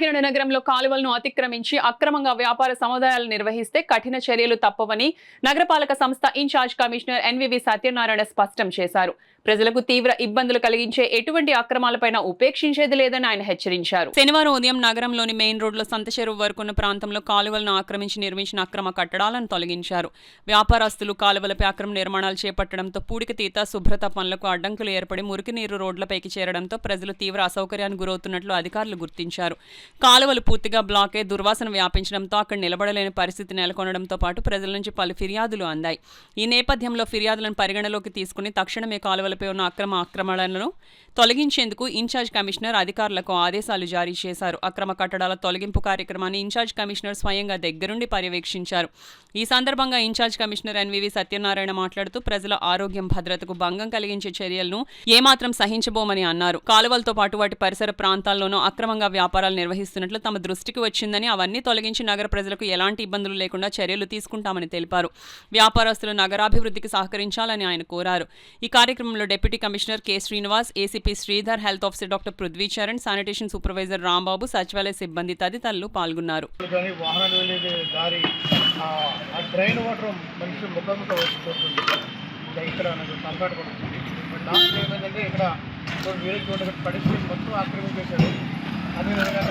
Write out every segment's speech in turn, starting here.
కాకినాడ నగరంలో కాలువలను అతిక్రమించి అక్రమంగా వ్యాపార సముదాయాలు నిర్వహిస్తే కఠిన చర్యలు తప్పవని నగరపాలక సంస్థ ఇన్ఛార్జ్ కమిషనర్ ఎన్వివి సత్యనారాయణ స్పష్టం చేశారు. ప్రజలకు తీవ్ర ఇబ్బందులు కలిగించే ఎటువంటి అక్రమాలపైన ఉపేక్షించేది లేదని ఆయన హెచ్చరించారు. శనివారం ఉదయం నగరంలోని మెయిన్ రోడ్లో సంతచెరువు వరకున్న ప్రాంతంలో కాలువలను ఆక్రమించి నిర్మించిన అక్రమ కట్టడాలను తొలగించారు. వ్యాపారస్తులు కాలువలపై అక్రమ నిర్మాణాలు చేపట్టడంతో పూడికతీత శుభ్రత పనులకు అడ్డంకులు ఏర్పడి మురికి నీరు రోడ్లపైకి చేరడంతో ప్రజలు తీవ్ర అసౌకర్యానికి గురవుతున్నట్లు అధికారులు గుర్తించారు. కాలువలు పూర్తిగా బ్లాక్ అయి దుర్వాసన వ్యాపించడంతో అక్కడ నిలబడలేని పరిస్థితి నెలకొనడంతో పాటు ప్రజల నుంచి పలు ఫిర్యాదులు అందాయి. ఈ నేపథ్యంలో ఫిర్యాదులను పరిగణలోకి తీసుకుని తక్షణమే కాలువలపై ఉన్న ఆక్రమణలను తొలగించేందుకు ఇన్ఛార్జ్ కమిషనర్ అధికారులకు ఆదేశాలు జారీ చేశారు. అక్రమ కట్టడాల తొలగింపు కార్యక్రమాన్ని ఇన్ఛార్జ్ కమిషనర్ స్వయంగా దగ్గరుండి పర్యవేక్షించారు. ఈ సందర్భంగా ఇన్ఛార్జ్ కమిషనర్ ఎన్వివి సత్యనారాయణ మాట్లాడుతూ ప్రజల ఆరోగ్యం భద్రతకు భంగం కలిగించే చర్యలను ఏమాత్రం సహించబోమని అన్నారు. కాలువలతో పాటు వాటి పరిసర ప్రాంతాల్లోనూ అక్రమంగా వ్యాపారాలు నిర్వహిస్తున్నట్లు తమ దృష్టికి వచ్చిందని, అవన్నీ తొలగించి నగర ప్రజలకు ఎలాంటి ఇబ్బందులు లేకుండా చర్యలు తీసుకుంటామని తెలిపారు. వ్యాపారస్తులు నగరాభివృద్ధికి సహకరించాలని ఆయన కోరారు. ఈ కార్యక్రమంలో deputy commissioner K Srinivas, ACP Sridhar, health officer doctor Prithvi Charan, sanitation supervisor Rambabu, సచివాలయ సిబ్బంది తదితరులు పాల్గొన్నారు. అదేవిధంగా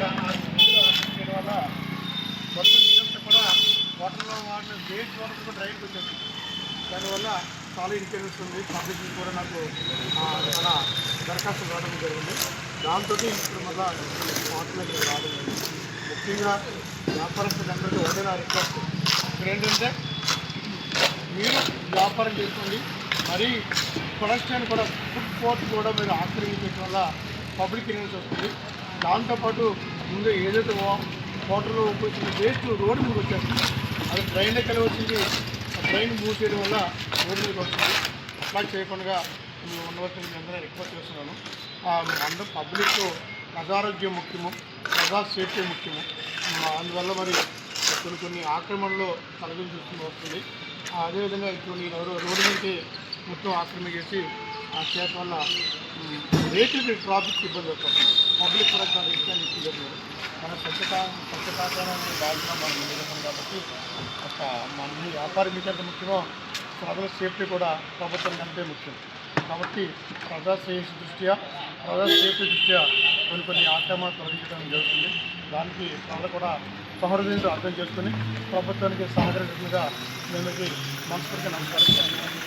నీరు వల్ల మొత్తం నీరంతా కూడా వాటర్లో వాడిన వేస్ట్ వాటర్ కూడా డ్రైన్కి వచ్చేస్తుంది. దానివల్ల చాలా ఇన్ఫెక్షన్స్ ఉంది. పబ్లిక్ కూడా నాకు చాలా దరఖాస్తు రావడం జరిగింది. దాంతో ఇప్పుడు మళ్ళీ వాటర్ ఇక్కడ రావడం జరిగింది. ముఖ్యంగా వ్యాపారస్తులందరికీ ఒకటే నా రిక్వెస్ట్, ఇక్కడ ఏంటంటే మీరు వ్యాపారం చేసుకోండి. మరీ ప్రొడక్షన్ కూడా ఫుడ్ కోర్ట్ కూడా మీరు ఆక్రమించడం వల్ల పబ్లిక్ ఇన్వెస్ట్ వస్తుంది. దాంతోపాటు ముందు ఏదైతే వాటర్లో వచ్చిన వేస్ట్ రోడ్డు మీద వచ్చేస్తుంది. అది డ్రైన్లోకి వెళ్ళి వచ్చింది. ఆ డ్రైన్ మూవ్ చేయడం వల్ల రోడ్డు మీద వస్తుంది. అట్లా చేయకుండా ఉండవలసిన అందరూ రిక్వెస్ట్ చేస్తున్నాను. అందరూ పబ్లిక్ ప్రజారోగ్యం ముఖ్యము, ప్రజా సేఫ్టీ ముఖ్యము. అందువల్ల మరి కొన్ని ఆక్రమణలో తొలగించాల్సి వస్తుంది. అదేవిధంగా ఇప్పుడు ఈ రోడ్డు నుంచి మొత్తం ఆక్రమించేసి ఆ చేయడం వల్ల వెహికల్కి ట్రాఫిక్ ఇబ్బంది వస్తుంది. పబ్లిక్ కూడా చాలా ఇబ్బంది ఇచ్చేది. మన స్వచ్ఛతాచారాన్ని బాధ్యత మనం నిలబడతాం కాబట్టి మన వ్యాపార మిగతా ముఖ్యంగా ప్రజల సేఫ్టీ కూడా ప్రభుత్వం కంటే ముఖ్యం. కాబట్టి ప్రజా సేఫ్టీ దృష్ట్యా కొన్ని ఆక్రమణలు తొలగించడం జరుగుతుంది. దానికి ప్రజలు కూడా సహృదయంతో అర్థం చేసుకుని ప్రభుత్వానికి సహకరించినగా మేము మనస్ఫూర్తిగా నమస్కారం.